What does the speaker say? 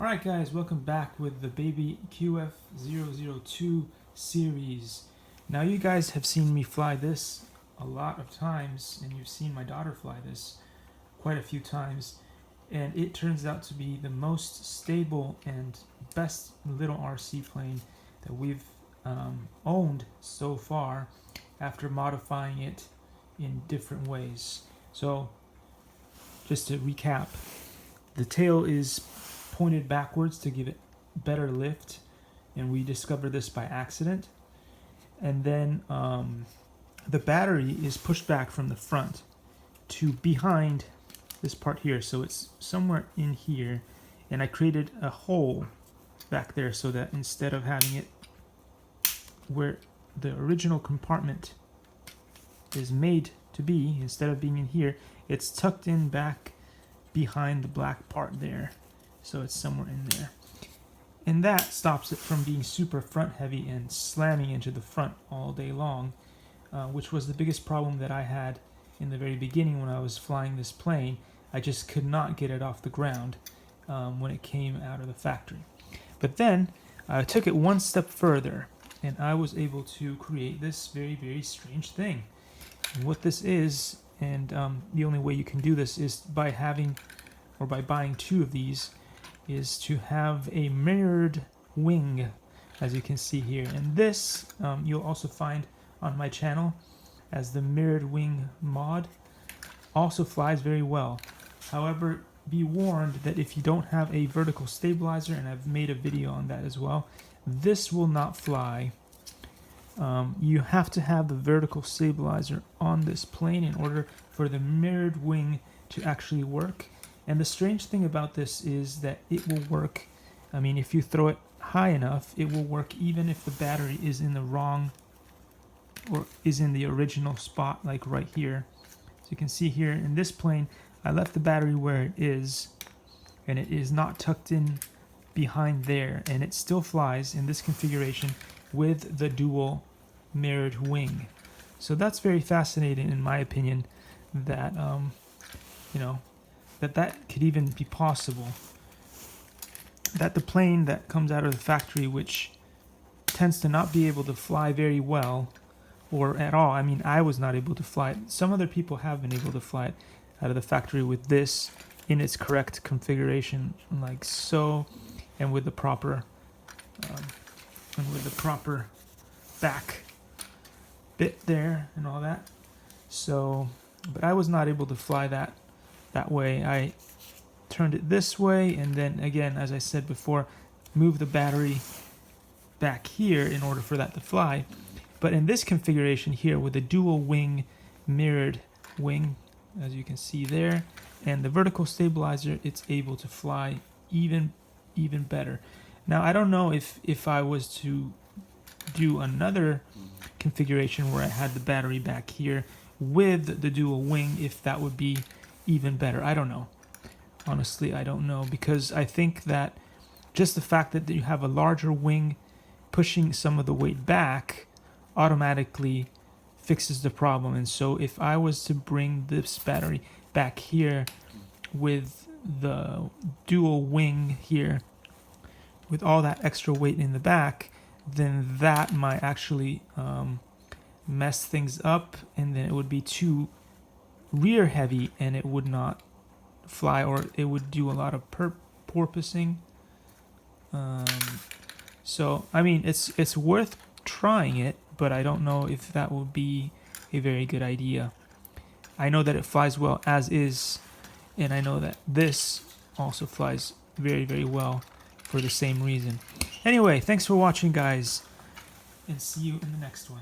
Alright guys, welcome back with the Baby QF002 series. Now you guys have seen me fly this a lot of times, and you've seen my daughter fly this quite a few times, and it turns out to be the most stable and best little RC plane that we've owned so far after modifying it in different ways. So just to recap, the tail is pointed backwards to give it better lift, and we discovered this by accident. And then the battery is pushed back from the front to behind this part here, so it's somewhere in here, and I created a hole back there so that instead of having it where the original compartment is made to be, instead of being in here, it's tucked in back behind the black part there. So it's somewhere in there. And that stops it from being super front heavy and slamming into the front all day long, which was the biggest problem that I had in the very beginning when I was flying this plane. I just could not get it off the ground when it came out of the factory. But then I took it one step further, and I was able to create this very, very strange thing. And what this is, and the only way you can do this is by having, or by buying two of these, is to have a mirrored wing, as you can see here. And this you'll also find on my channel as the mirrored wing mod. Also flies very well. However, be warned that if you don't have a vertical stabilizer, and I've made a video on that as well, this will not fly. You have to have the vertical stabilizer on this plane in order for the mirrored wing to actually work. And the strange thing about this is that it will work, I mean, if you throw it high enough, it will work even if the battery is in the wrong, or is in the original spot, like right here. So you can see here in this plane, I left the battery where it is, and it is not tucked in behind there, and it still flies in this configuration with the dual mirrored wing. So that's very fascinating in my opinion, that that could even be possible. That the plane that comes out of the factory, which tends to not be able to fly very well, or at all, I mean, I was not able to fly it. Some other people have been able to fly it out of the factory with this in its correct configuration, like so, and with the proper back bit there and all that. So, but I was not able to fly that way. I turned it this way, and then again, as I said before, move the battery back here in order for that to fly. But in this configuration here with the dual wing, mirrored wing, as you can see there, and the vertical stabilizer, it's able to fly even better. Now I don't know if I was to do another configuration where I had the battery back here with the dual wing, if that would be even better. I don't know. Honestly, I don't know, because I think that just the fact that you have a larger wing pushing some of the weight back automatically fixes the problem. And so if I was to bring this battery back here with the dual wing here with all that extra weight in the back, then that might actually mess things up, and then it would be too rear heavy and it would not fly, or it would do a lot of porpoising. So I mean, it's worth trying it, but I don't know if that would be a very good idea. I know that it flies well as is, and I know that this also flies very, very well for the same reason. Anyway, thanks for watching guys, and see you in the next one.